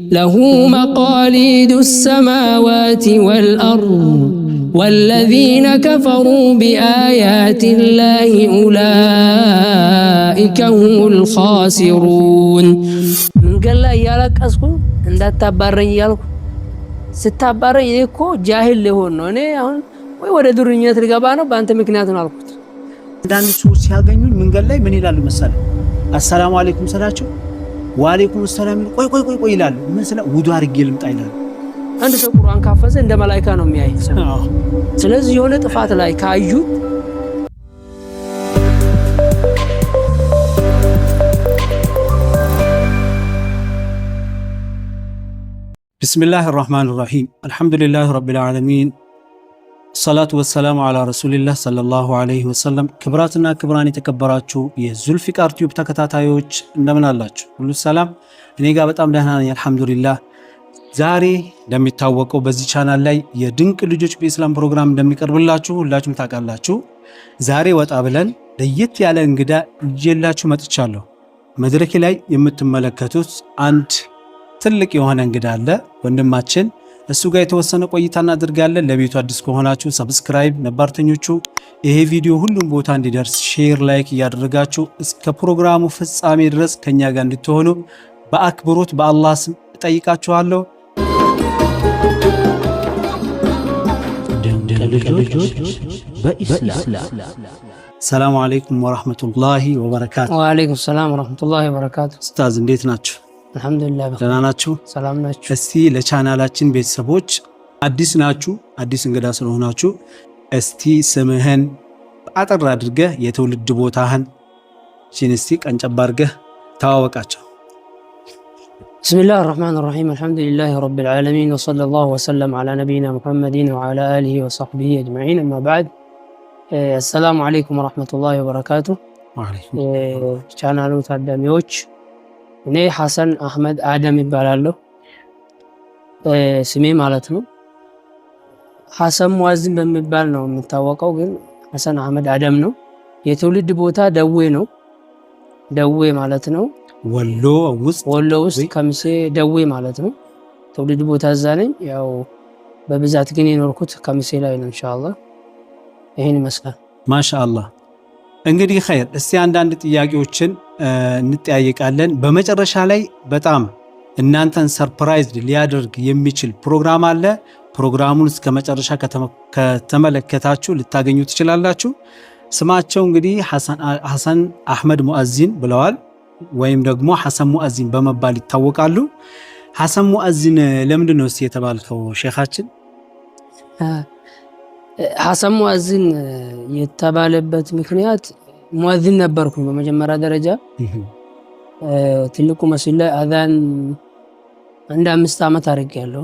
له مقاليد السماوات والأرض والذين كفروا بآيات الله أولئك هم الخاسرون من قال لا يالك أسكو عند تبارين يالك ستبارين يكو جاهل لهون أنا ወይ ወደ ዱርኝነት ልገባ ነው በአንተ ምክንያት ነው አልኩት። አንዳንድ ሰዎች ሲያገኙኝ መንገድ ላይ ምን ይላሉ መሰለ አሰላሙ አለይኩም ሰላቸው ወአለይኩም ሰላም ቆይ ይላሉ። ምን ስለ ውዱ አድርጌ ልምጣ ይላሉ። አንድ ሰው ቁርአን ካፈዘ እንደ መላእክት ነው የሚያይ። ስለዚህ የሆነ ጥፋት ላይ ካዩ ቢስሚላሂ الرحمن الرحيم الحمد لله رب العالمين الصلاة والسلام على رسول الله صلى الله عليه وسلم ክብራትና ክብራን የተከበራችሁ የዙልፊቃር ቲዩብ ተከታታዮች እንደምን አላችሁ? ሁሉ ሰላም? እኔ ጋር በጣም ደህና ነኝ አልহামዱሊላህ። ዛሬ እንደሚታወቀው በዚህ ቻናል ላይ የድንቅ ልጆች በእስላም ፕሮግራም እንደሚቀርብላችሁ ሁላችሁም ታውቃላችሁ። ዛሬ ወጣ ብለን ለየት ያለ እንግዳ ይዤላችሁ መጥቻለሁ። መድረክ ላይ የምትመለከቱት አንድ ትልቅ የሆነ እንግዳ አለ ወንድማችን። እሱ ጋር የተወሰነ ቆይታ እናደርጋለን። ለቤቱ አዲስ ከሆናችሁ ሰብስክራይብ፣ ነባርተኞቹ ይሄ ቪዲዮ ሁሉም ቦታ እንዲደርስ ሼር፣ ላይክ እያደረጋችሁ እስከ ፕሮግራሙ ፍጻሜ ድረስ ከኛ ጋር እንድትሆኑ በአክብሮት በአላህ ስም እጠይቃችኋለሁ። ድንቅ ልጆች በኢስላም። ሰላም አለይኩም ወራህመቱላሂ ወበረካቱ። ወአለይኩም ሰላም ወራህመቱላሂ ወበረካቱ። ኡስታዝ እንዴት ናችሁ? አልহামዱሊላህ ደህና ናችሁ? ሰላም ናችሁ? እስቲ ለቻናላችን ቤተሰቦች አዲስ ናችሁ፣ አዲስ እንግዳ ስለሆናችሁ እስቲ ስምህን አጠር አድርገህ የትውልድ ቦታህን እስቲ ቀንጨብ አድርገህ ተዋወቃቸው። بسم الله الرحمن الرحيم الحمد لله رب العالمين وصلى الله وسلم على نبينا محمد وعلى آله وصحبه أجمعين أما بعد السلام عليكم ورحمة الله وبركاته. وعليكم ቻናሉ ታዳሚዎች እኔ ሐሰን አህመድ አደም ይባላለሁ ስሜ ማለት ነው። ሐሰን ሙአዚን በሚባል ነው የሚታወቀው፣ ግን ሐሰን አህመድ አደም ነው። የትውልድ ቦታ ደዌ ነው። ደዌ ማለት ነው ወሎ ውስጥ ከሚሴ ደዌ ማለት ነው። ትውልድ ቦታ እዛ ነኝ። ያው በብዛት ግን የኖርኩት ከሚሴ ላይ ነው። ኢንሻአላህ ይሄን ይመስላል። ማሻአላህ። እንግዲህ ኸይር፣ እስቲ አንዳንድ ጥያቄዎችን እንጠያየቃለን። በመጨረሻ ላይ በጣም እናንተን ሰርፕራይዝ ሊያደርግ የሚችል ፕሮግራም አለ። ፕሮግራሙን እስከ መጨረሻ ከተመለከታችሁ ልታገኙ ትችላላችሁ። ስማቸው እንግዲህ ሐሰን አህመድ ሙአዚን ብለዋል፣ ወይም ደግሞ ሐሰን ሙአዚን በመባል ይታወቃሉ። ሐሰን ሙአዚን ለምንድን ነው እስቲ የተባልከው ሼኻችን? ሐሰን ሙአዚን የተባለበት ምክንያት ሙአዚን ነበርኩኝ በመጀመሪያ ደረጃ። ትልቁ መስጂድ ላይ አዛን አንድ 5 ዓመት አድርጌያለሁ።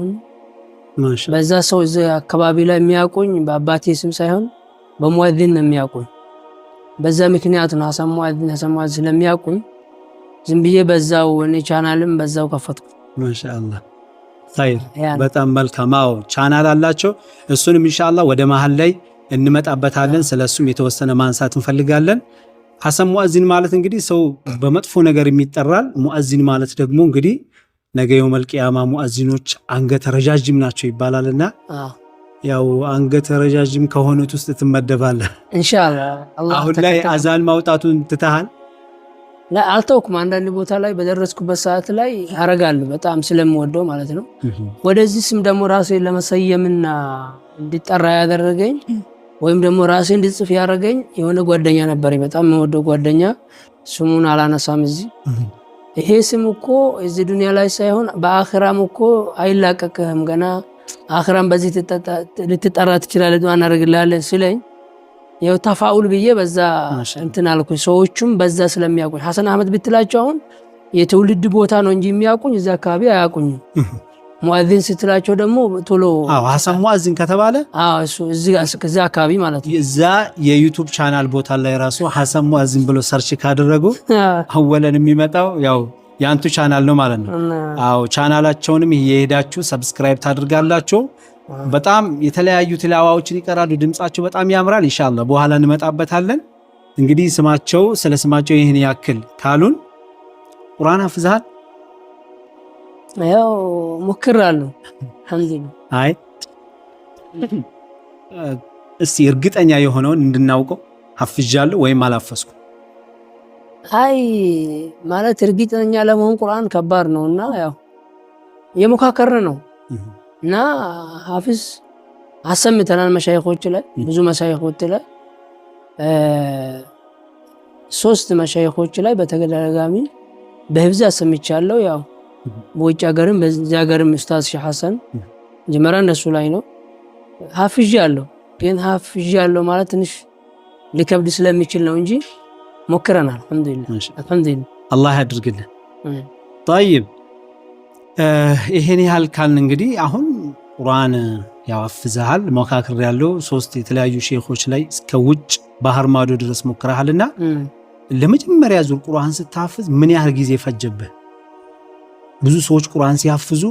በዛ ሰው እዚህ አካባቢ ላይ የሚያውቁኝ በአባቴ ስም ሳይሆን በሙአዚን ነው የሚያውቁኝ። በዛ ምክንያት ነው ሐሰን ሙአዚን ስለሚያውቁኝ ዝም ብዬ በዛው እኔ ቻናልም በዛው ከፈትኩ። ማሻአላህ ኸይር፣ በጣም መልካም። አዎ ቻናል አላቸው። እሱንም ኢንሻአላህ ወደ መሃል ላይ እንመጣበታለን። ስለሱም የተወሰነ ማንሳት እንፈልጋለን። ሐሰን ሙአዚን ማለት እንግዲህ ሰው በመጥፎ ነገር የሚጠራል። ሙአዚን ማለት ደግሞ እንግዲህ ነገ የውመል ቂያማ ሙአዚኖች አንገተ ረጃጅም ናቸው ይባላልና ያው አንገተ ረጃጅም ከሆኑት ውስጥ ትመደባለህ ኢንሻአላህ። አሁን ላይ አዛን ማውጣቱን ትተሃል? አልተውኩም። አንዳንድ ቦታ ላይ በደረስኩበት ሰዓት ላይ አረጋለሁ፣ በጣም ስለምወደው ማለት ነው። ወደዚህ ስም ደግሞ ራሴን ለመሰየምና እንዲጠራ ያደረገኝ ወይም ደግሞ ራሴ እንድጽፍ ያደረገኝ የሆነ ጓደኛ ነበረኝ፣ በጣም የምወደው ጓደኛ። ስሙን አላነሳም እዚህ። ይሄ ስም እኮ እዚህ ዱንያ ላይ ሳይሆን በአኺራም እኮ አይላቀቅህም፣ ገና አኺራም በዚህ ልትጠራ ትችላለህ፣ ዱዓ እናደርግልሃለን ሲለኝ ያው ተፋኡል ብዬ በዛ እንትን አልኩኝ። ሰዎቹም በዛ ስለሚያውቁኝ ሐሰን አህመድ ብትላቸው አሁን የትውልድ ቦታ ነው እንጂ የሚያውቁኝ እዛ አካባቢ አያውቁኝም። ሙአዚን ስትላቸው ደግሞ ቶሎ ሐሰን ሙአዚን ከተባለ እሱ እዛ አካባቢ ማለት ነው። እዛ የዩቲዩብ ቻናል ቦታ ላይ ራሱ ሐሰን ሙአዚን ብሎ ሰርች ካደረጉ አወለን የሚመጣው ያው ያንቱ ቻናል ነው ማለት ነው። አዎ ቻናላቸውንም እየሄዳችሁ ሰብስክራይብ ታደርጋላችሁ። በጣም የተለያዩ ትላዋዎችን ይቀራሉ። ድምጻቸው በጣም ያምራል። ኢንሻአላህ በኋላ እንመጣበታለን። እንግዲህ ስለ ስማቸው ይሄን ያክል ካሉን ቁርአን አፍዛል ያው ሞክራለሁ አልሐምዱሊላህ። አይ እስቲ እርግጠኛ የሆነውን እንድናውቀው ሐፍዣለሁ ወይም አላፈስኩ። አይ ማለት እርግጠኛ ለመሆን ቁርአን ከባድ ነውና ያው የሙካከር ነው እና ሐፍዝ አሰምተናል መሻይኾች ላይ ብዙ መሻይኾች ላይ 3 መሻይኾች ላይ በተደጋጋሚ በህፍዝ አሰምቻለሁ። ያው በውጭ ሀገርም በዚህ ሀገርም ኡስታዝ ሼህ ሐሰን ጀመራ እነሱ ላይ ነው ሐፍዣለሁ። ግን ሐፍዣለሁ ማለት ትንሽ ሊከብድ ስለሚችል ነው እንጂ ሞክረናል። አልሐምዱሊላህ አላህ ያድርግልን። طيب ይሄን ያህል ካልን እንግዲህ አሁን ቁርአን ያወፍዛል መካከር ያለው 3 የተለያዩ ሼኾች ላይ እስከ ውጭ ባህር ማዶ ድረስ ሞክረሃልና ለመጀመሪያ ዙር ቁርአን ስታፍዝ ምን ያህል ጊዜ ፈጀብህ? ብዙ ሰዎች ቁርአን ሲያፍዙ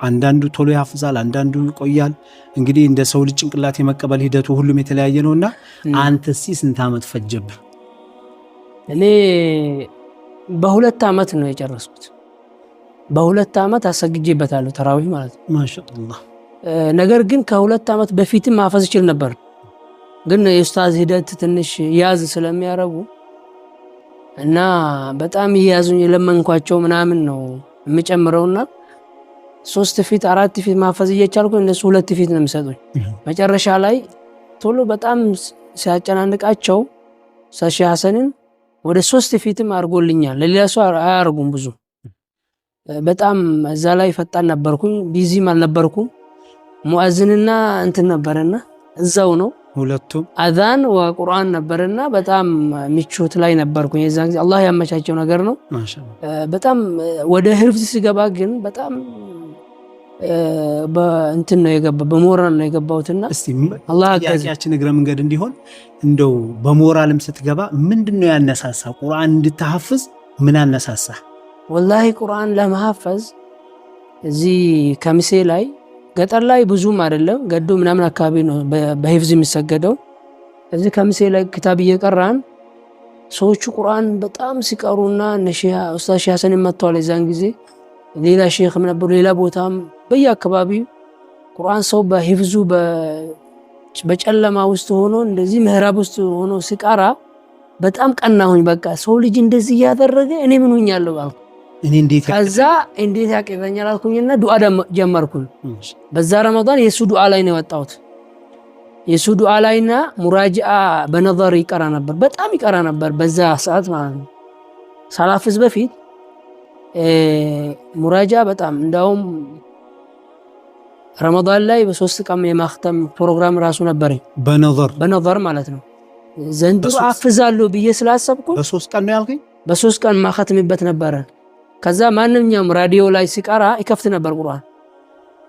አንዳንዱ ቶሎ ያፍዛል፣ አንዳንዱ ይቆያል። እንግዲህ እንደ ሰው ልጅ ጭንቅላት የመቀበል ሂደቱ ሁሉም የተለያየ ነውና አንተስ ስንት ዓመት ፈጀብህ? እኔ በ2 ዓመት ነው የጨረስኩት። በ2 ዓመት አሰግጄበታለሁ ተራዊህ ማለት ነው። ማሻአላህ። ነገር ግን ከ2 ዓመት በፊትም ማፈዝ ይችል ነበር። ግን የኡስታዝ ሂደት ትንሽ ያዝ ስለሚያረጉ እና በጣም ይያዙኝ ለመንኳቸው ምናምን ነው የምጨምረውና 3 ፊት 4 ፊት ማፈዝ እየቻልኩ እነሱ 2 ፊት ነው የሚሰጡኝ። መጨረሻ ላይ ቶሎ በጣም ሲያጨናንቃቸው ሼህ ሐሰንን ወደ 3 ፊትም አድርጎልኛል። ለሌላ ሰው አያርጉም ብዙ በጣም እዛ ላይ ፈጣን ነበርኩኝ። ቢዚም አልነበርኩም። ሙአዝንና እንትን ነበርና እዛው ነው ሁለቱም አዛን ወቁርአን ነበርና በጣም ምቾት ላይ ነበርኩኝ። የዛን ጊዜ አላህ ያመቻቸው ነገር ነው። በጣም ወደ ህፍዝ ሲገባ ግን በጣም በእንትን ነው የገባው፣ በሞራል ነው የገባውትና እስቲ አላህ ያያችን እግረ መንገድ እንዲሆን እንደው በሞራልም ስትገባ ምንድነው ያነሳሳ ቁርአን እንድትሐፍዝ ምን አነሳሳ? ወላሂ ቁርአን ለመሐፈዝ እዚህ ከምሴ ላይ ገጠር ላይ ብዙም አይደለም ገዶ ምናምን አካባቢ ነው በህፍዝ የሚሰገደው። እዚህ ከምሴ ላይ ክታብ እየቀራን ሰዎቹ ቁርአን በጣም ሲቀሩና ኡስታዝ ሼህ ሐሰን መጥተዋል። የዛን ጊዜ ሌላ ሼኽም ነበሩ ሌላ ቦታም በየአካባቢው ቁርአን ሰው በህፍዙ በጨለማ ውስጥ ሆኖ እንደዚህ ምዕራብ ውስጥ ሆኖ ሲቀራ በጣም ቀናሁኝ። በቃ ሰው ልጅ እንደዚህ ያደረገ እኔ ምን ሆኛለሁ አልኩ። ከዛ እንዴት ያቀበኛል አልኩኝና ዱዓ ጀመርኩኝ። በዛ ረመዳን የሱ ዱዓ ላይ ነው የወጣሁት። የሱ ዱዓ ላይና ሙራጂዓ በነዘር ይቀራ ነበር፣ በጣም ይቀራ ነበር በዛ ሰዓት ማለት ነው። ሳላፍዝ በፊት ሙራጂዓ በጣም እንዳውም ረመዳን ላይ በ3 ቀን የማختም ፕሮግራም ራሱ ነበረኝ በነዘር ማለት ነው። ዘንድሮ አፍዛለሁ ብዬ ስላሰብኩ በ3 ቀን ነው ያልከኝ? በ3 ቀን ማختምበት ነበረ። ከዛ ማንኛውም ራዲዮ ላይ ሲቀራ ይከፍት ነበር ቁርአን።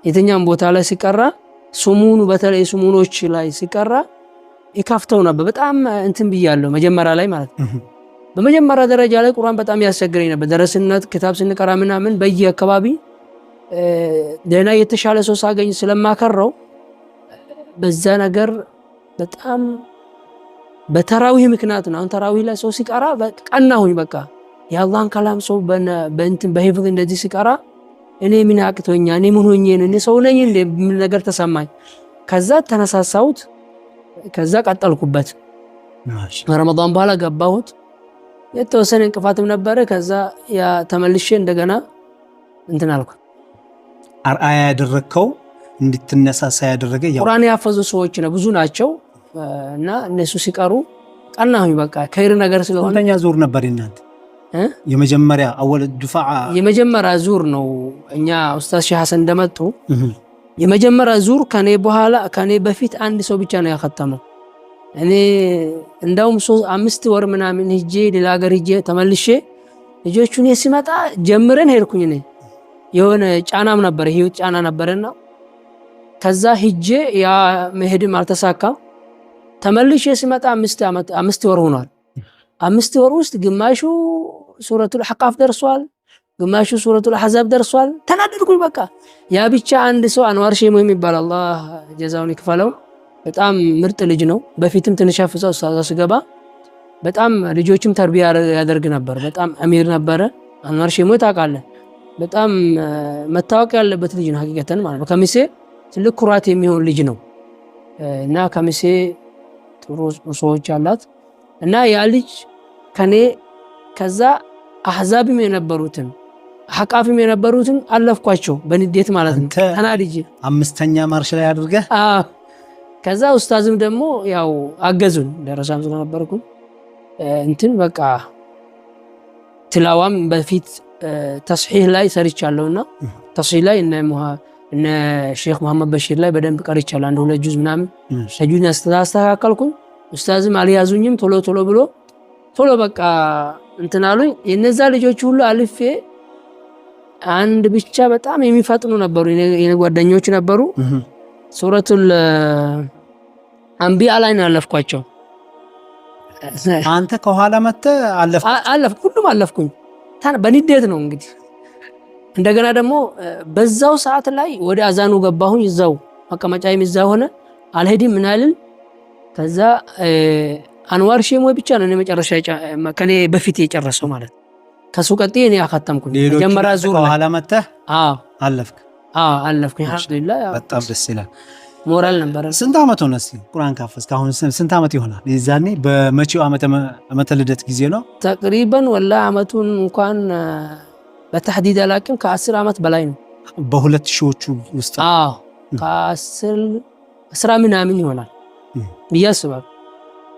የትኛውም ቦታ ላይ ሲቀራ ሱሙኑ በተለይ ሱሙኖች ላይ ሲቀራ ይከፍተው ነበር። በጣም እንትን ብያለሁ መጀመሪያ ላይ ማለት ነው። በመጀመሪያ ደረጃ ላይ ቁርአን በጣም ያስቸግረኝ ነበር። ደረስነት ክታብ ስንቀራ ምናምን በየአካባቢ ደህና የተሻለ ሰው ሳገኝ ስለማከረው በዛ ነገር በጣም በተራዊህ ምክንያት ነው። አሁን ተራዊህ ላይ ሰው ሲቀራ ቀናሁኝ። በቃ የአላህን ከላም ሰው በእንትን በህፍዝ እንደዚህ ሲቀራ እኔ ምን አቅቶኛ እኔ ምን ሆኜ ነው እኔ ሰው ነኝ እንደ ምን ነገር ተሰማኝ። ከዛ ተነሳሳሁት። ከዛ ቀጠልኩበት። ረመዳን በኋላ ገባሁት። የተወሰነ እንቅፋትም ነበረ። ከዛ ያ ተመልሼ እንደገና እንትን አልኩ። አርአያ ያደረከው እንድትነሳሳ ያደረገ ቁርአን ያፈዙ ሰዎች ነው ብዙ ናቸው እና እነሱ ሲቀሩ ቀናሁኝ። በቃ ከይር ነገር ስለሆነ ሁለተኛ ዙር ነበር እናንተ የመጀመሪያ አወል ዱፋዓ የመጀመሪያ ዙር ነው። እኛ ኡስታዝ ሼህ ሐሰን እንደመጡ የመጀመሪያ ዙር ከኔ በኋላ ከኔ በፊት አንድ ሰው ብቻ ነው ያከተመው። እኔ እንዳውም 5 ወር ምናምን ሂጄ ሌላ ሀገር ሂጄ ተመልሼ ልጆቹን ሲመጣ ጀምረን ሄድኩኝ። እኔ የሆነ ጫናም ነበር ህይወት ጫና ነበርና ከዛ ሂጄ ያ መሄድም አልተሳካም። ተመልሼ ሲመጣ 5 ወር ሆኗል። 5 ወር ውስጥ ግማሹ ሱረቱል አሕቃፍ ደርሷል፣ ግማሹ ሱረቱል አሕዛብ ደርሷል። ተናደድኩኝ። በቃ ያ ብቻ አንድ ሰው አንዋር ሼሞ የሚባል አላህ ጀዛውን ይክፈለው በጣም ምርጥ ልጅ ነው። በፊትም ትንሽ አፍዛው ሲገባ በጣም ልጆችም ተርቢያ ያደርግ ነበር። በጣም አሚር ነበረ። አንዋር ሼሞ ታውቃለህ። በጣም መታወቅ ያለበት ልጅ ነው ሐቂቀተን ማለት ነው። ከሚሴ ትልቅ ኩራት የሚሆን ልጅ ነው እና ከሚሴ ጥሩ ሰዎች አላት እና ያ ልጅ ከኔ ከዛ አህዛብም የነበሩትን ሐቃፍም የነበሩትን አለፍኳቸው በንዴት ማለት ነው። ተናድጄ 5ኛ ማርሽ ላይ አድርገህ ከዛ ኡስታዝም ደግሞ ያው አገዙን ደረሳም ስለነበርኩ እንትን በቃ ትላዋም በፊት ተስሒህ ላይ ሰርቻለሁና ተስሒህ ላይ እነ ሼክ መሐመድ በሽር ላይ በደንብ ቀርቻለሁ። አንድ 2 ጁዝ ምናምን ጁዝ አስተካከልኩ። ኡስታዝም አልያዙኝም ቶሎ ብሎ በቃ እንትን አሉኝ። የነዛ ልጆች ሁሉ አልፌ አንድ ብቻ በጣም የሚፈጥኑ ነበሩ የኔ ጓደኞች ነበሩ። ሱረቱል አንቢያ ላይ ነው ያለፍኳቸው። አንተ ከኋላ መጥተህ አለፍኩ ሁሉም አለፍኩኝ። በንዴት ነው እንግዲህ። እንደገና ደግሞ በዛው ሰዓት ላይ ወደ አዛኑ ገባሁኝ። እዛው መቀመጫዬም እዛው ሆነ አልሄድም ምን አልል። ከዛ አንዋር ሼም ወይ ብቻ ነው መጨረሻ ከኔ በፊት የጨረሰው ማለት ከሱ ቀጥዬ እኔ አከተምኩኝ። መጀመሪያ ዙር ከኋላ መጥተህ አለፍክ? አለፍኩኝ። አልሐምዱሊላህ በጣም ደስ ይላል። ሞራል ነበር። ስንት ዓመት ሆነ እስቲ ቁርአን ካፈዝክ? አሁን ስንት ዓመት ይሆናል? የዛኔ በመቼው ዓመተ ልደት ጊዜ ነው? ተቅሪበን ወላ ዓመቱን እንኳን በተህዲድ አላቅም ከ10 ዓመት በላይ ነው። በ2000ዎቹ ውስጥ ከ10 ምናምን ይሆናል ብዬ አስባለሁ።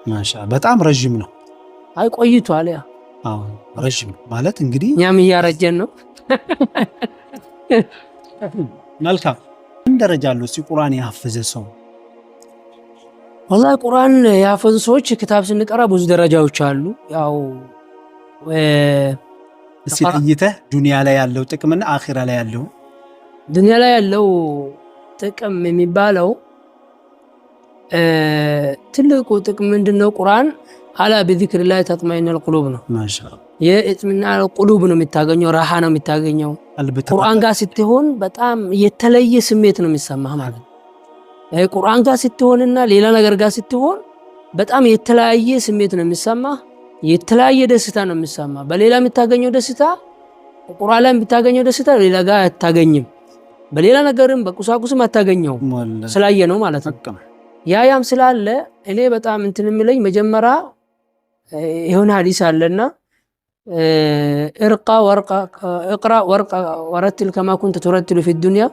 ማሻአላህ በጣም ረጅም ነው። አይ ቆይቷል። ያ ረጅም ማለት እንግዲህ እኛም እያረጀን ነው። መልካም ምን ደረጃ አለው እስቲ ቁርአን ያፈዘ ሰው? ወላሂ ቁርአን ያፈዙ ሰዎች ክታብ ስንቀራ ብዙ ደረጃዎች አሉ። ያው እስቲ ለይተህ ዱንያ ላይ ያለው ጥቅምና አኺራ ላይ ያለው። ዱንያ ላይ ያለው ጥቅም የሚባለው ትልቁ ጥቅም ምንድነው? ቁርአን አላ ቢዚክሪላህ ተጥመኢኑል ቁሉብ ነው። ማሻአላህ የእጥሚናን ቁሉብ ነው የምታገኘው፣ ራሃ ነው የምታገኘው። ቁርአን ጋር ስትሆን በጣም የተለየ ስሜት ነው የሚሰማህ ማለት ነው። ቁርአን ጋር ስትሆንና ሌላ ነገር ጋር ስትሆን በጣም የተለያየ ስሜት ነው የሚሰማህ፣ የተለያየ ደስታ ነው የሚሰማህ። በሌላ የምታገኘው ደስታ ቁርአን ላይ የምታገኘው ደስታ ሌላ ጋር አታገኝም። በሌላ ነገርም በቁሳቁስም አታገኘው ስላየ ነው ማለት ነው። ያም ስላለ እኔ በጣም እንትን የሚለኝ መጀመሪያ የሆነ ሐዲስ አለና እቅራ ወርቃ ወረትል ከማ ኩንተ ቱረትሉ ፊ ዱንያ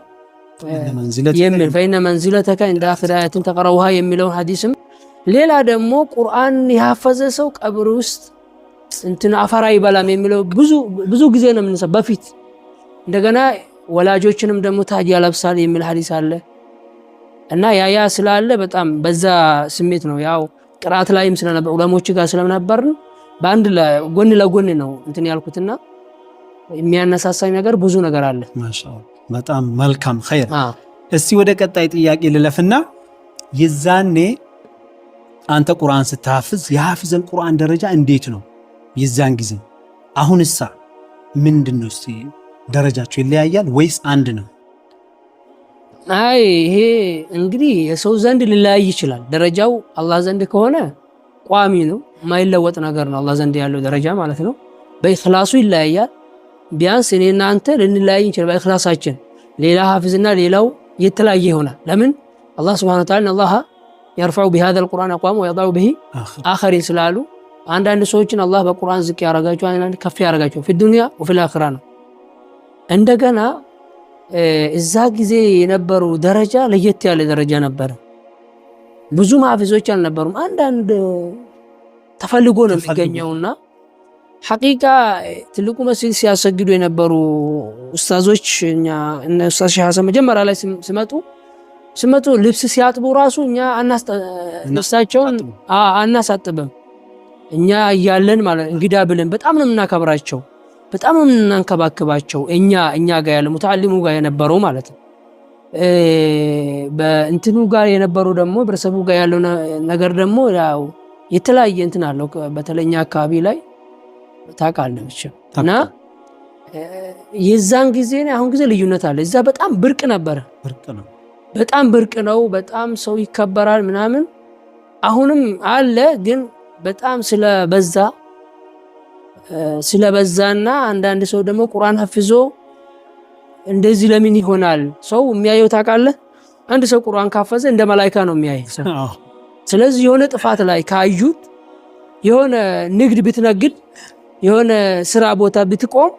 የሚል ፈኢነ መንዚለተከ እንደ አኺር አያትን ተቀረውሃ የሚለውን ሐዲስም ሌላ ደግሞ ቁርአን ያፈዘ ሰው ቀብር ውስጥ እንትን አፈራ ይበላም የሚለው ብዙ ጊዜ ነው የምንሰማው በፊት። እንደገና ወላጆችንም ደግሞ ታጅ ያለብሳል የሚል ሐዲስ አለ እና ያ ስላለ በጣም በዛ ስሜት ነው ያው ቅራት ላይም ስለነበር ዑለሞች ጋር ስለነበርን በአንድ ጎን ለጎን ነው እንትን ያልኩትና የሚያነሳሳኝ ነገር ብዙ ነገር አለ። ማሻአላህ በጣም መልካም ኸይር። እስቲ ወደ ቀጣይ ጥያቄ ልለፍና የዛኔ አንተ ቁርአን ስትሐፍዝ የሐፍዘል ቁርአን ደረጃ እንዴት ነው የዛን ጊዜ? አሁንሳ ምንድነው? እስቲ ደረጃቸው ይለያያል ወይስ አንድ ነው? አይ ይሄ እንግዲህ የሰው ዘንድ ሊለያይ ይችላል። ደረጃው አላህ ዘንድ ከሆነ ቋሚ ነው፣ ማይለወጥ ነገር ነው አላህ ዘንድ ያለው ደረጃ ማለት ነው። በኢኽላሱ ይለያያል። ቢያንስ እኔና አንተ ልንለያይ እንችላለን በኢኽላሳችን። ሌላ ሐፍዝና ሌላው የተለያየ ይሆናል። ለምን አላህ ሱብሓነሁ ወተዓላ አላህ يرفع بهذا القرآن أقوام ويضع به آخرين ስላሉ አንዳንድ ሰዎችን አላህ በቁርአን ዝቅ ያረጋቸው አንዳንድ ከፍ ያረጋቸው في الدنيا وفي الآخرة ነው። እንደገና እዛ ጊዜ የነበሩ ደረጃ ለየት ያለ ደረጃ ነበር። ብዙ ማፊዞች አልነበሩም። አንዳንድ ተፈልጎ ነው የሚገኘውና ሐቂቃ ትልቁ መስጊድ ሲያሰግዱ የነበሩ ኡስታዞች እኛ እነ ኡስታዝ ሼህ ሐሰን መጀመሪያ ላይ ሲመጡ ልብስ ሲያጥቡ ራሱ እኛ ልብሳቸውን አናሳጥብም። እኛ እያለን ማለት እንግዳ ብለን በጣም ነው የምናከብራቸው፣ በጣም ነው የምናንከባክባቸው። እኛ ጋር ያለ ሙተዓሊሙ ጋር የነበረው ማለት ነው። በእንትኑ ጋር የነበሩ ደግሞ በረሰቡ ጋር ያለው ነገር ደግሞ ያው የተለያየ እንትን አለው። በተለኛ አካባቢ ላይ ታውቃለች እና የዛን ጊዜ አሁን ጊዜ ልዩነት አለ። እዛ በጣም ብርቅ ነበረ፣ በጣም ብርቅ ነው። በጣም ሰው ይከበራል ምናምን። አሁንም አለ ግን በጣም ስለበዛና አንዳንድ ሰው ደግሞ ቁርአን ሐፍዞ እንደዚህ ለምን ይሆናል? ሰው የሚያየው ታውቃለህ፣ አንድ ሰው ቁርአን ካፈዘ እንደ መላእክት ነው የሚያየው። ስለዚህ የሆነ ጥፋት ላይ ካዩት የሆነ ንግድ ብትነግድ የሆነ ስራ ቦታ ብትቆም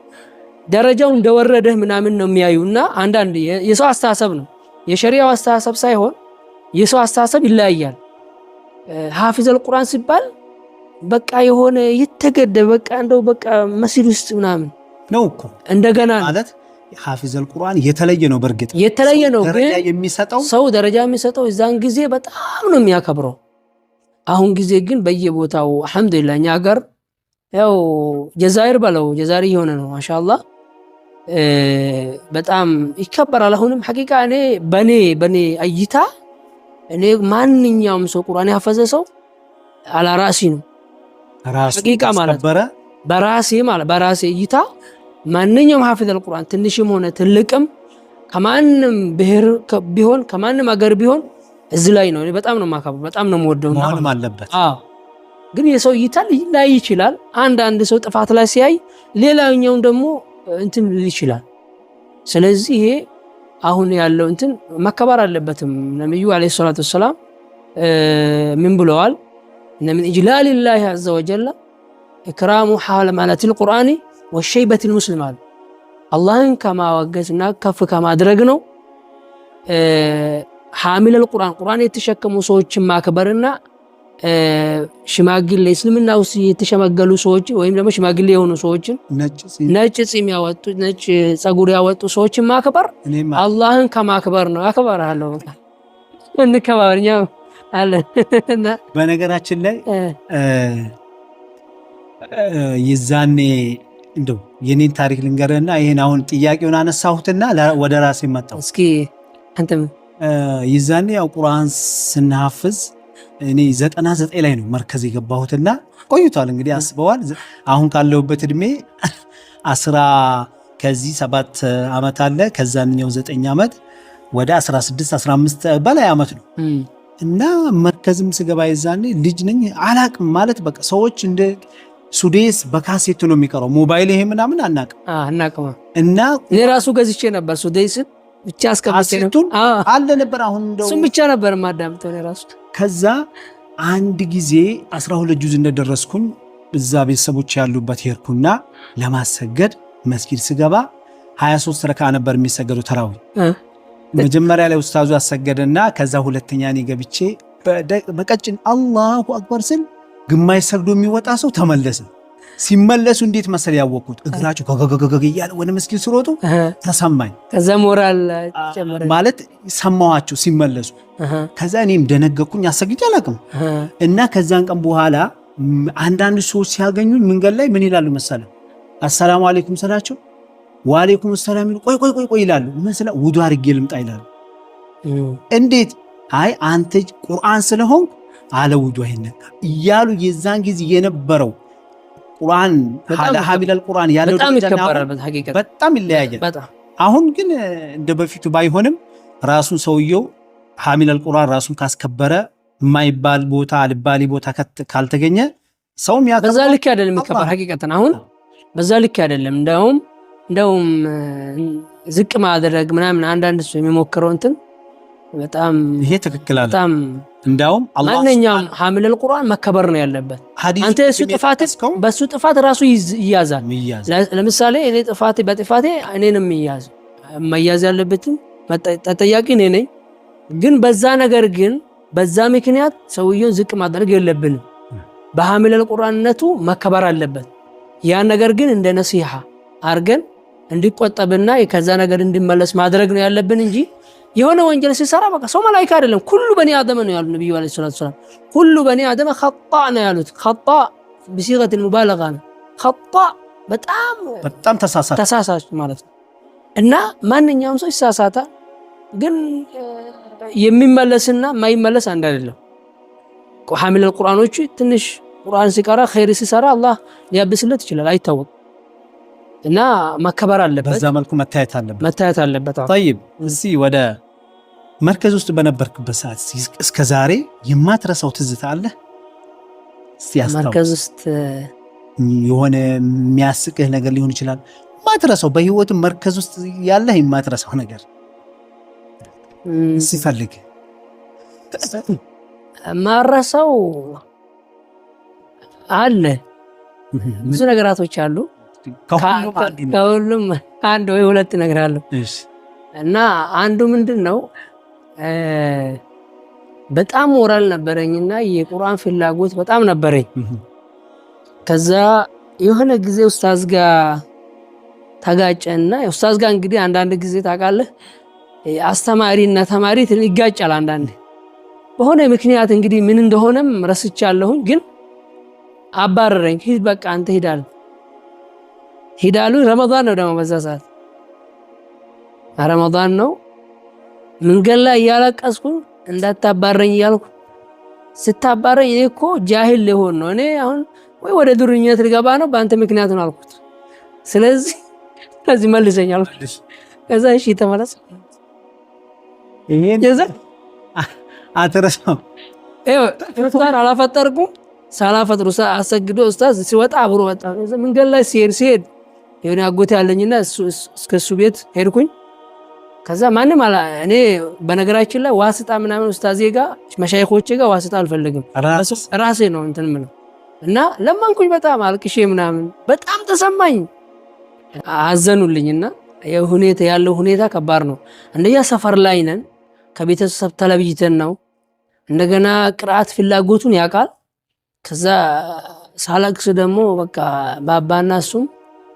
ደረጃው እንደወረደህ ምናምን ነው የሚያዩና አንዳንድ የሰው አስተሳሰብ ነው የሸሪዓው አስተሳሰብ ሳይሆን የሰው አስተሳሰብ ይለያያል። ሐፊዘል ቁርአን ሲባል በቃ የሆነ የተገደበ በቃ እንደው በቃ መስጂድ ውስጥ ምናምን ነው እኮ እንደገና ማለት ሐፊዘል ቁርአን የተለየ ነው። በርግጥ የተለየ ነው፣ ግን ሰው ደረጃ የሚሰጠው እዛን ጊዜ በጣም ነው የሚያከብረው። አሁን ጊዜ ግን በየቦታው አልሐምዱሊላህ እኛ ሀገር ያው ጀዛይር በለው ጀዛሪ የሆነ ነው ማሻአላህ በጣም ይከበራል። አሁንም ሐቂቃ እኔ በኔ እይታ እኔ ማንኛውም ሰው ቁርአን ያፈዘ ሰው አላራሲ ነው ሐቂቃ ማለት በራሴ እይታ ማንኛውም ሐፊዘል ቁርአን ትንሽም ሆነ ትልቅም ከማንም ብሔር ቢሆን ከማንም አገር ቢሆን እዚህ ላይ ነው እኔ በጣም ነው ማከብረው በጣም ነው የምወደው ነው ማለት አለበት። ግን የሰው እይታ ላይ ይችላል። አንድ ሰው ጥፋት ላይ ሲያይ ሌላኛው ደግሞ እንትን ይችላል። ስለዚህ ይሄ አሁን ያለው እንትን መከበር አለበትም። ነብዩ አለይሂ ሰላቱ ወሰላም ምን ብለዋል? من إجلال الله عز وجل إكرام حال مالة القرآن والشيبة المسلم اللهن كما وقتنا كف كما درقنا حامل القرآن يتشكم صوت ما كبرنا ሽማግሌ እስልምና ውስጥ የተሸመገሉ ሰዎች ወይም ደግሞ ሽማግሌ የሆኑ ሰዎችን ነጭ ጺም ያወጡ ነጭ ጸጉር ያወጡ ሰዎችን ማክበር አላህን ከማክበር ነው። አክብርሃለሁ እንከባበርኛ አለ። በነገራችን ላይ የዛኔ እንደው የኔን ታሪክ ልንገርህና ይሄን አሁን ጥያቄውን አነሳሁትና ወደ ራሴ መጣሁ። እስኪ አንተም የዛኔ ያው ቁርአን ስናሐፍዝ እኔ 99 ላይ ነው መርከዝ የገባሁትና ቆይቷል። እንግዲህ አስበዋል አሁን ካለውበት እድሜ 7 አመት አለ ከዛኛው 9 አመት ወደ 16 15 በላይ አመት ነው። እና መርከዝም ስገባ የዛኔ ልጅ ነኝ አላቅም ማለት በቃ ሰዎች እንደ ሱዴስ በካሴት ነው የሚቀረው ሞባይል ይሄ ምናምን አናቅም። እና እኔ ራሱ ገዝቼ ነበር ሱዴስ ብቻ አስከብቼ አለ ነበር። አሁን እንደው እሱም ብቻ ነበር ማዳምጠው እኔ ራሱ። ከዛ አንድ ጊዜ 12 ጁዝ እንደደረስኩኝ እዛ ቤተሰቦች ያሉበት ሄድኩና ለማሰገድ መስጊድ ስገባ 23 ረካ ነበር የሚሰገዱ ተራዊ። መጀመሪያ ላይ ኡስታዙ አሰገደና ከዛ ሁለተኛ እኔ ገብቼ በቀጭን አላሁ አክበር ስል ግማሽ ሰግዶ የሚወጣ ሰው ተመለሰ። ሲመለሱ እንዴት መሰል ያወቁት እግራቸው ገገገገ እያለ ወደ መስጊድ ሲሮጡ ተሰማኝ። ከዛ ሞራል ጨመረ ማለት ሰማዋቸው ሲመለሱ። ከዛ እኔም ደነገኩኝ አሰግጄ አላቅም። እና ከዛን ቀን በኋላ አንዳንድ ሰዎች ሲያገኙኝ መንገድ ላይ ምን ይላሉ መሰለ አሰላሙ አለይኩም ሰላቸው ወአለይኩም ሰላም ቆይ ይላሉ። መስለ ውዱ አድርጌ ልምጣ ይላሉ። እንዴት አይ አንተ ቁርአን ስለሆንክ አለ ውዱ አይነካ እያሉ የዛን ጊዜ የነበረው ቁርአን ሐሚለል ቁርአን ያለው በጣም ይለያያል። አሁን ግን እንደ በፊቱ ባይሆንም ራሱን ሰውየው ሐሚለል ቁርአን ራሱን ካስከበረ የማይባል ቦታ አልባሊ ቦታ ካልተገኘ ሰውም ያከብራል። በዛ ልክ አይደለም የሚከበር ሐቂቀተን አሁን በዛ ልክ አይደለም። እንደውም ዝቅ ማድረግ ምናምን አንዳንድ ሰው የሚሞክረው እንትን በጣም ይሄ ትክክል አለ። በጣም እንዳውም አላህ ማንኛውም ሐሚለል ቁርአን መከበር ነው ያለበት። አንተ በሱ ጥፋት ራሱ ይያዛል። ለምሳሌ እኔ በጥፋቴ እኔንም መያዝ ያለበትም ተጠያቂ እኔ ነኝ። ግን በዛ ነገር ግን በዛ ምክንያት ሰውየውን ዝቅ ማድረግ የለብንም። በሐሚለል ቁርአንነቱ መከበር አለበት። ያን ነገር ግን እንደ ነሲሃ አርገን እንዲቆጠብና ከዛ ነገር እንዲመለስ ማድረግ ነው ያለብን እንጂ የሆነ ወንጀል ሲሰራ በቃ ሰው መላእክት አይደለም ኩሉ በኒ አደም ነው ያሉት ነብዩ አለይሂ ሰላቱ ሰላም። ኩሉ በኒ አደም ኸጣ ነው ያሉት። ኸጣ በሲገት المبالغه ነው። ኸጣ በጣም ተሳሳች ማለት ነው። እና ማንኛውም ሰው ይሳሳታል። ግን የሚመለስና ማይመለስ አንድ አይደለም። ሐሚለል ቁርአኖቹ ትንሽ ቁርአን ሲቀራ ኸይር ሲሰራ አላህ ሊያብስለት ይችላል አይታወቅም። እና መከበር አለበት። በዛ መልኩ መታየት አለበት። طيب እዚህ ወደ መርከዝ ውስጥ በነበርክበት ሰዓት እስከ ዛሬ የማትረሳው ትዝታ አለ? እስቲ አስተዋውቅ። መርከዝ ውስጥ የሆነ የሚያስቅህ ነገር ሊሆን ይችላል። የማትረሳው በህይወት መርከዝ ውስጥ ያለህ የማትረሳው ነገር ሲፈልግ ማረሳው አለ ብዙ ነገራቶች አሉ። ከሁሉም አንድ ወይ ሁለት ነገር አለ እና አንዱ ምንድነው በጣም ሞራል ነበረኝና የቁርአን ፍላጎት በጣም ነበረኝ። ከዛ የሆነ ጊዜ ኡስታዝ ጋር ተጋጨና ኡስታዝ ጋር እንግዲህ አንዳንድ ጊዜ ታውቃለህ አስተማሪና ተማሪ ይጋጫል አንዳንድ በሆነ ምክንያት እንግዲህ ምን እንደሆነም ረስቻለሁኝ። ግን አባረረኝ። ሂድ በቃ አንተ ሂዳሉ። ረመዳን ነው ደግሞ በዛ ሰዓት ረመዳን ነው። መንገድ ላይ እያለቀስኩ እንዳታባረኝ እያልኩ ስታባረኝ እኔ እኮ ጃሂል ሊሆን ነው እኔ አሁን ወይ ወደ ዱርኝነት ልገባ ነው በአንተ ምክንያት ነው አልኩት። ስለዚህ መልሰኝ አልኩት። ከዛ እሺ ተመለስ። ይሄን አትረሳም። ኡስታዝ አላፈጠርኩም ሳላፈጥሩ አሰግዶ ኡስታዝ ሲወጣ አብሮ ወጣ። መንገድ ላይ ሲሄድ የሆነ አጎት ያለኝና እስከሱ ቤት ሄድኩኝ። ከዛ ማንም እኔ በነገራችን ላይ ዋስጣ ምናምን ኡስታዝ ጋር መሻይኾቼ ጋር ዋስጣ አልፈልግም ራሴ ነው እንትን ምነው እና ለማንኩኝ በጣም አልቅሼ ምናምን በጣም ተሰማኝ። አዘኑልኝና ያለው ሁኔታ ከባድ ነው። እንደኛ ሰፈር ላይ ነን ከቤተሰብ ተለብይተን ነው እንደገና ቅርአት ፍላጎቱን ያውቃል። ከዛ ሳላክስ ደግሞ በቃ ባባና እሱም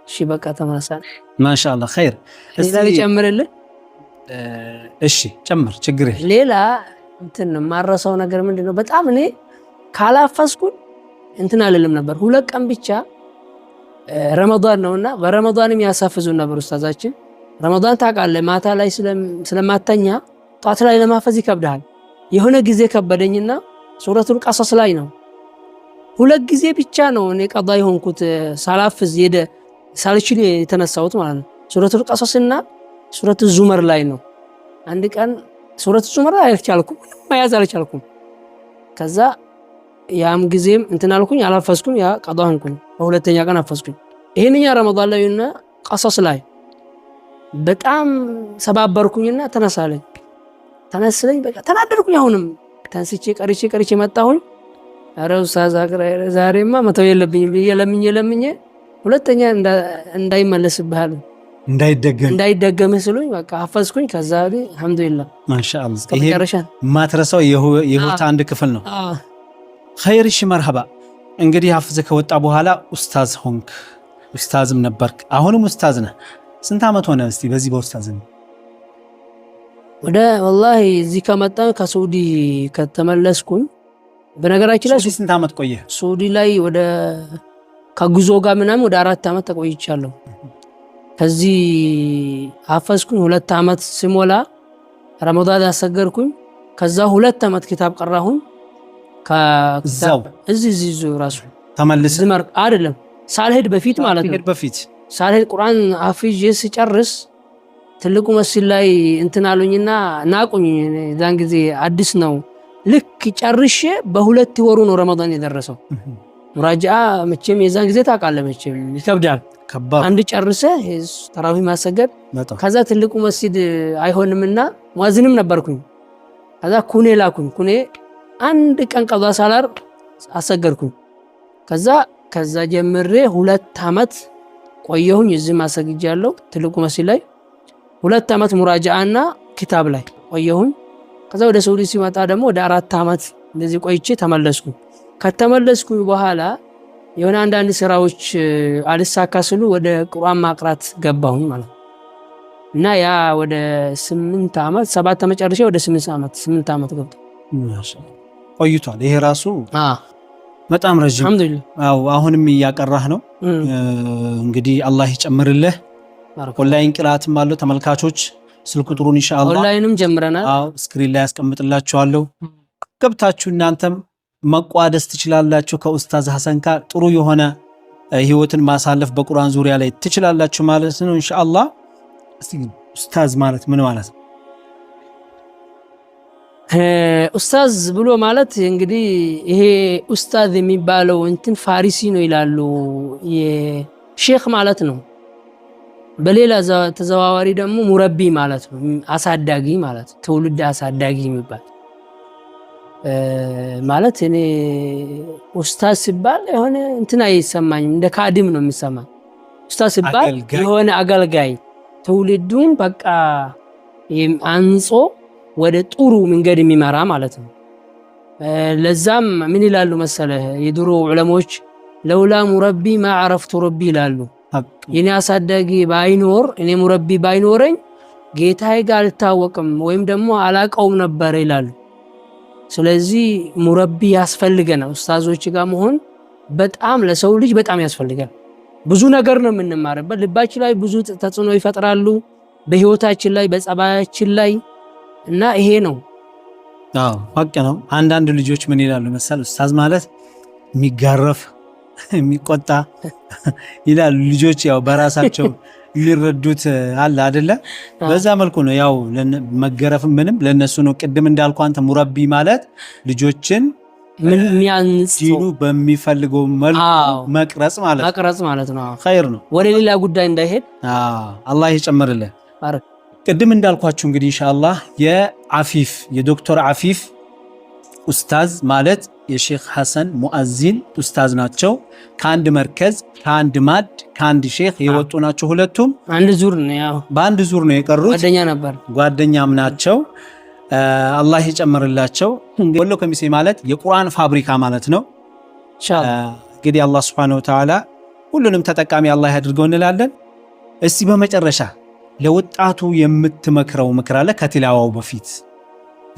እሺ በቃ ተመለሳን። ማሻአላህ ኸይር። እስቲ ጨምርልህ። እሺ ጨምር ችግር የለም። ሌላ እንትን ማረሳው ነገር ምንድነው በጣም እኔ ካላፈስኩኝ እንትን አልልም ነበር። 2 ቀን ብቻ ረመዳን ነውና በረመዳንም ያሳፍዙን ነበር ኡስታዛችን። ረመዳን ታውቃለህ ማታ ላይ ስለማተኛ ጧት ላይ ለማፈዝ ይከብዳል። የሆነ ጊዜ ከበደኝና ሱረቱል ቀሰስ ላይ ነው 2 ጊዜ ብቻ ነው እኔ ቀዳ የሆንኩት ሳላፍዝ ሳልችል የተነሳሁት ማለት ነው። ሱረቱል ቀሰስና ሱረቱ ዙመር ላይ ነው። አንድ ቀን ሱረቱ ዙመር ላይ አልቻልኩም መያዝ አልቻልኩም። ከዛ ያም ጊዜም እንትን አልኩኝ አላፈስኩም። ያ ቀዳ ሆንኩኝ። በሁለተኛ ቀን አፈስኩኝ። ይሄንኛ ረመዳን ላይና ቀሰስ ላይ በጣም ሰባበርኩኝና ተነስለኝ በቃ ተናደድኩኝ። አሁንም ተንስቼ ቀርቼ መጣሁኝ። ኧረ ኡስታዝ ዛሬማ መተው የለብኝም ብዬ ለምኜ ሁለተኛ እንዳይመለስብሃል እንዳይደገም ስሉኝ በቃ አፈስኩኝ። ከዛ አልሐምዱሊላህ ማሻአላህ። ይሄ ማትረሳው የህይወት አንድ ክፍል ነው። ኸይር እሺ መርሐባ። እንግዲህ ሐፍዘህ ከወጣ በኋላ ኡስታዝ ሆንክ፣ ኡስታዝም ነበርክ፣ አሁንም ኡስታዝ ነህ። ስንት ዓመት ሆነ እስቲ በዚህ በኡስታዝነት? ወደ ወላሂ እዚህ ከመጣሁ ከሳውዲ ከተመለስኩኝ በነገራችን ላይ ስንት ዓመት ቆየ? ሳውዲ ላይ ወደ ከጉዞ ጋር ምናምን ወደ 4 ዓመት ተቆይቻለሁ። ከዚህ ሐፈዝኩኝ 2 ዓመት ሲሞላ ረመዳን ያሰገርኩኝ። ከዛ 2 ዓመት ኪታብ ቀራሁኝ። ከዛው እዚህ ራሱ ተመልስ ዝመር አይደለም ሳልሄድ በፊት ማለት ነው። ሳልሄድ ቁርአን አፍዤ ሲጨርስ ትልቁ መስጂድ ላይ እንትን አሉኝና ናቁኝ። ዛን ጊዜ አዲስ ነው። ልክ ጨርሼ በ2 ወሩ ነው ረመዳን የደረሰው። ሙራጃ መቼም የዛን ጊዜ ታውቃለህ መቼም ይከብዳል። አንድ ጨርሰ ተራዊህ ማሰገድ ከዛ ትልቁ መስጂድ አይሆንምና ሙአዚንም ነበርኩኝ። ከዛ ኩኔ ላኩኝ። ኩኔ አንድ ቀን ቀዷ ሳላር አሰገድኩኝ። ከዛ ጀምሬ 2 ዓመት ቆየሁኝ። እዚህ ማሰግጃለሁ ትልቁ መስጂድ ላይ 2 ዓመት ሙራጃና ኪታብ ላይ ቆየሁኝ። ከዛ ወደ ሳውዲ ሲመጣ ደግሞ ወደ 4 ዓመት እንደዚህ ቆይቼ ተመለስኩኝ። ከተመለስኩኝ በኋላ የሆነ አንዳንድ ስራዎች አልሳካ ስሉ ወደ ቁርአን ማቅራት ገባሁኝ ማለት እና ያ ወደ 8 ዓመት 7 ዓመት ጨርሼ ወደ 8 ዓመት ገባ ቆይቷል። ይሄ ራሱ በጣም ረጅም አልሐምዱሊላህ። አሁንም እያቀራህ ነው እንግዲህ አላህ ይጨምርልህ። ኦንላይን ቅራአትም አለው። ተመልካቾች ስልክ ቁጥሩን ኢንሻአላህ ኦንላይንም ጀምረናል። ስክሪን ላይ ያስቀምጥላችኋለሁ። ገብታችሁ እናንተም መቋደስ ትችላላችሁ። ከኡስታዝ ሐሰን ጋር ጥሩ የሆነ ህይወትን ማሳለፍ በቁርአን ዙሪያ ላይ ትችላላችሁ ማለት ነው ኢንሻአላህ። እስቲ ኡስታዝ ማለት ምን ማለት ነው? ኡስታዝ ብሎ ማለት እንግዲህ ይሄ ኡስታዝ የሚባለው እንትን ፋሪሲ ነው ይላሉ። የሼክ ማለት ነው። በሌላ ተዘዋዋሪ ደግሞ ሙረቢ ማለት ነው፣ አሳዳጊ ማለት ትውልድ አሳዳጊ የሚባል ማለት። እኔ ኡስታዝ ሲባል የሆነ እንትና አይሰማኝም፣ እንደ ካድም ነው የሚሰማኝ። ኡስታዝ ሲባል የሆነ አገልጋይ ትውልዱን በቃ አንጾ ወደ ጥሩ መንገድ የሚመራ ማለት ነው። ለዛም ምን ይላሉ መሰለህ የድሮ ዑለሞች ለውላ ሙረቢ ማ አረፍቱ ረቢ ይላሉ። የኔ አሳዳጊ ባይኖር እኔ ሙረቢ ባይኖረኝ ጌታዬ ጋር አልታወቅም ወይም ደግሞ አላቀውም ነበር ይላሉ። ስለዚህ ሙረቢ ያስፈልገናል። ኡስታዞች ጋር መሆን በጣም ለሰው ልጅ በጣም ያስፈልጋል። ብዙ ነገር ነው የምንማርበት። ልባችን ላይ ብዙ ተጽዕኖ ይፈጥራሉ፣ በህይወታችን ላይ በጸባያችን ላይ እና ይሄ ነው። አዎ ሀቅ ነው። አንዳንድ ልጆች ምን ይላሉ መሰል ኡስታዝ ማለት የሚጋረፍ የሚቆጣ ይላሉ ልጆች። ያው በራሳቸው የሚረዱት አለ አይደለ? በዛ መልኩ ነው ያው መገረፍ ምንም ለነሱ ነው። ቅድም እንዳልኩ አንተ ሙረቢ ማለት ልጆችን ዲኑ በሚፈልገው መልኩ መቅረጽ ማለት ነው። ኸይር ነው፣ ወደ ሌላ ጉዳይ እንዳይሄድ አላህ ይጨምርልህ። ቅድም እንዳልኳችሁ እንግዲህ ኢንሻአላህ የዶክተር አፊፍ ኡስታዝ ማለት የሼክ ሐሰን ሙአዚን ኡስታዝ ናቸው። ከአንድ መርከዝ ከአንድ ማድ ከአንድ ሼክ የወጡ ናቸው። ሁለቱም በአንድ ዙር ነው የቀሩት። ጓደኛም ናቸው። አላህ ይጨምርላቸው። ወሎ ከሚሴ ማለት የቁርአን ፋብሪካ ማለት ነው። እንግዲህ አላህ ሱብሓነሁ ወተዓላ ሁሉንም ተጠቃሚ አላህ ያድርገው እንላለን። እስቲ በመጨረሻ ለወጣቱ የምትመክረው ምክር አለ ከቲላዋው በፊት?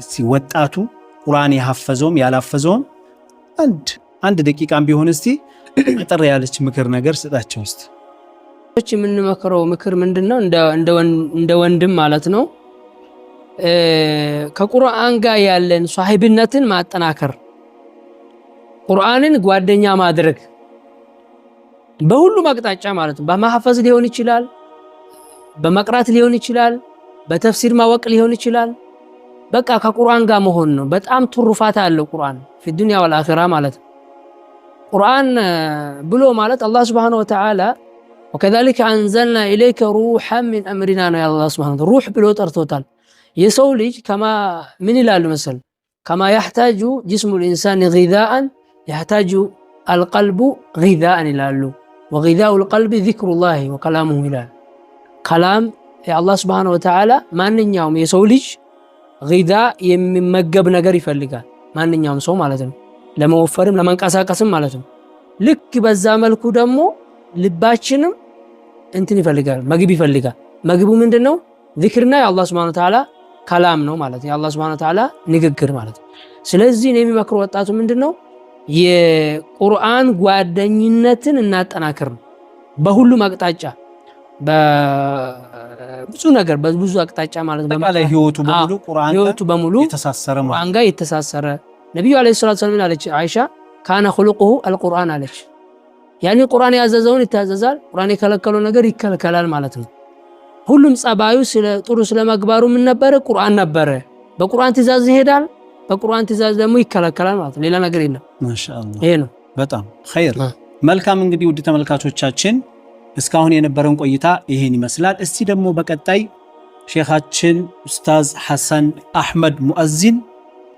እስቲ ወጣቱ ቁርአን ያሐፈዘውም ያላፈዘውም አንድ ደቂቃም ቢሆን እስቲ አጠር ያለች ምክር ነገር ስጣቸው። እስቲ የምንመክረው ምክር ምንድነው? እንደ ወንድም ማለት ነው ከቁርአን ጋር ያለን ሷሂብነትን ማጠናከር፣ ቁርአንን ጓደኛ ማድረግ በሁሉም አቅጣጫ ማለት ነው። በማሐፈዝ ሊሆን ይችላል፣ በመቅራት ሊሆን ይችላል፣ በተፍሲር ማወቅ ሊሆን ይችላል። በቃ ከቁርአን ጋር መሆን ነው። በጣም ትሩፋት አለው ቁርአን في الدنيا والآخرة ማለት ነው። ቁርአን ብሎ ማለት አላህ Subhanahu Wa Ta'ala وكذلك أنزلنا إليك روحا من أمرنا ነው አላህ Subhanahu ሩህ ብሎ ጠርቶታል። የሰው ልጅ ምን ይላሉ መሰል كما يحتاج جسم الإنسان غذاء يحتاج القلب غذاء ይላሉ። وغذاء القلب ذكر الله وكلامه ይላል። ከላም የአላህ Subhanahu Wa Ta'ala ማንኛውም የሰው ልጅ ጊዛ የሚመገብ ነገር ይፈልጋል። ማንኛውም ሰው ማለት ነው፣ ለመወፈርም ለመንቀሳቀስም ማለት ነው። ልክ በዛ መልኩ ደግሞ ልባችንም እንትን ይፈልጋል፣ ምግብ ይፈልጋል። ምግቡ ምንድነው? ዚክርና የአላህ Subhanahu Wa Ta'ala ከላም ነው ማለት ነው፣ የአላህ Subhanahu Wa Ta'ala ንግግር ማለት ነው። ስለዚህ እኔ የሚመክረው ወጣቱ ምንድነው? የቁርአን ጓደኝነትን እናጠናክር በሁሉም አቅጣጫ በብዙ ነገር በብዙ አቅጣጫ ማለት ነው። በቃ ህይወቱ በሙሉ የተሳሰረ ማለት ቁርአን ጋር የተሳሰረ። ነብዩ አለይሂ ሰላቱ ወሰለም አለች አይሻ ካነ ኹሉቁሁ አልቁርአን አለች። ያኒ ቁርአን ያዘዘውን ይታዘዛል፣ ቁርአን የከለከለው ነገር ይከለከላል ማለት ነው። ሁሉም ጸባዩ ጥሩ ስለመግባሩ ምን ነበረ? ቁርአን ነበረ። በቁርአን ትእዛዝ ይሄዳል፣ በቁርአን ትእዛዝ ደግሞ ይከለከላል ማለት ነው። ሌላ ነገር የለም። ማሻአላህ ይሄ ነው። በጣም ኸይር። መልካም እንግዲህ ውድ ተመልካቾቻችን እስካሁን የነበረን ቆይታ ይሄን ይመስላል። እስቲ ደግሞ በቀጣይ ሼኻችን ኡስታዝ ሐሰን አህመድ ሙአዚን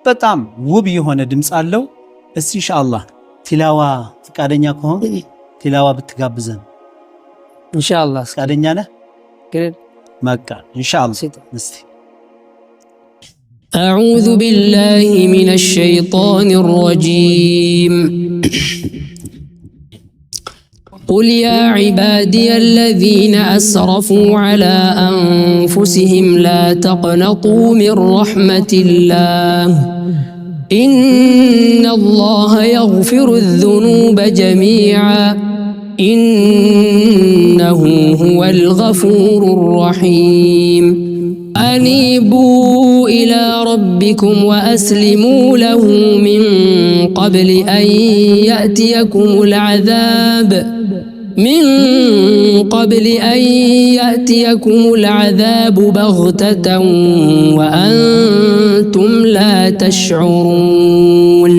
በጣም ውብ የሆነ ድምጽ አለው። እስቲ ኢንሻአላህ ቲላዋ ፍቃደኛ ከሆነ ቲላዋ ብትጋብዘን ኢንሻአላህ። ፍቃደኛ ነህ? መቃ ኢንሻአላህ። እስቲ أعوذ بالله من الشيطان الرجيم قل يا عبادي الذين أسرفوا على أنفسهم لا تقنطوا من رحمة الله إن الله يغفر الذنوب جميعا إنه هو الغفور الرحيم أنيبوا إلى ربكم وأسلموا له من قبل أن يأتيكم العذاب بغتة وأنتم لا تشعرون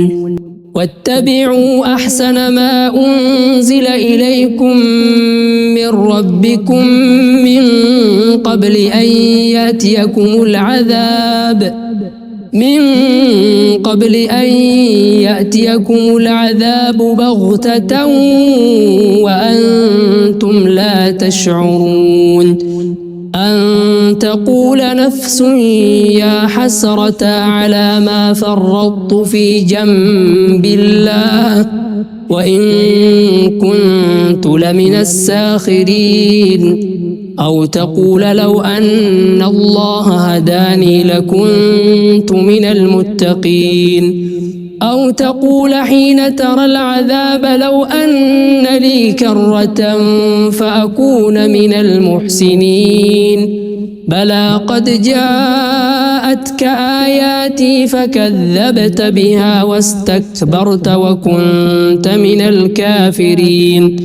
واتبعوا أحسن ما أنزل إليكم من ربكم من قبل أن يأتيكم العذاب بغتة وأنتم لا تشعرون أن تقول نفس يا حسرة على ما فرطت في جنب الله وإن كنت لمن الساخرين أو تقول لو أن الله هداني لكنت من المتقين أو تقول حين ترى العذاب لو أن لي كرة فأكون من المحسنين بلى قد جاءتك آياتي فكذبت بها واستكبرت وكنت من الكافرين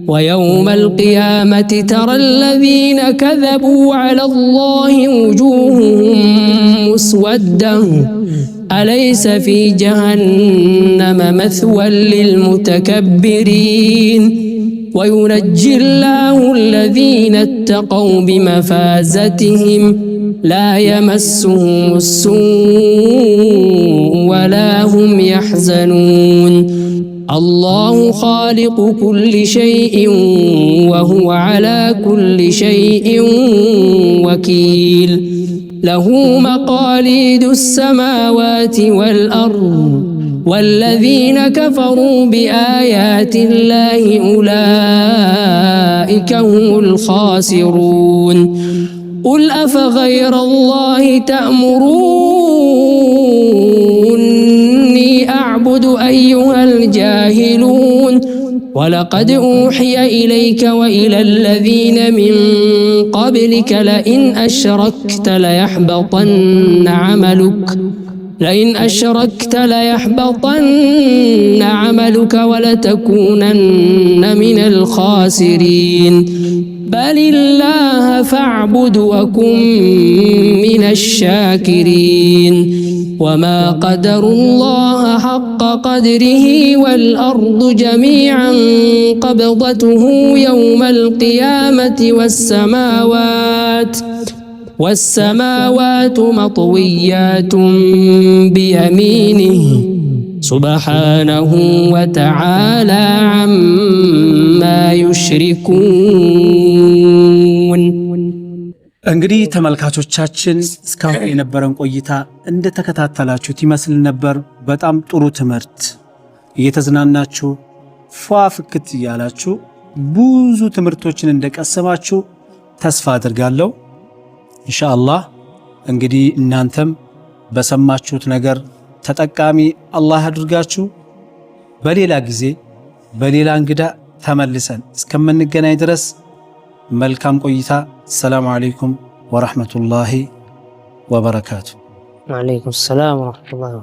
ويوم القيامة ترى الذين كذبوا على الله وجوههم مسودة أليس في جهنم مثوى للمتكبرين وينجي الله الذين اتقوا بمفازتهم لا يمسهم السوء ولا هم يحزنون الله خالق كل شيء وهو على كل شيء وكيل له مقاليد السماوات والأرض والذين كفروا بآيات الله أولئك هم الخاسرون قل أفغير الله تأمروني أعبد أيها الجاهلون ولقد أوحي إليك وإلى الذين من قبلك لئن أشركت ليحبطن عملك ولتكونن من الخاسرين بل الله فاعبد وكن من الشاكرين وما قدروا الله حق قدره والأرض جميعا قبضته يوم القيامة والسماوات مطويات بيمينه سبحانه وتعالى عما يشركون እንግዲህ ተመልካቾቻችን እስካሁን የነበረን ቆይታ እንደተከታተላችሁት ይመስል ነበር። በጣም ጥሩ ትምህርት እየተዝናናችሁ ፏፍክት ያላችሁ ብዙ ትምህርቶችን እንደቀሰማችሁ ተስፋ አድርጋለሁ። ኢንሻአላህ እንግዲህ እናንተም በሰማችሁት ነገር ተጠቃሚ አላህ አድርጋችሁ በሌላ ጊዜ በሌላ እንግዳ ተመልሰን እስከምንገናኝ ድረስ መልካም ቆይታ። ሰላም አለይኩም ወራህመቱላሂ ወበረካቱ። ወአለይኩም ሰላም ወራህመቱላሂ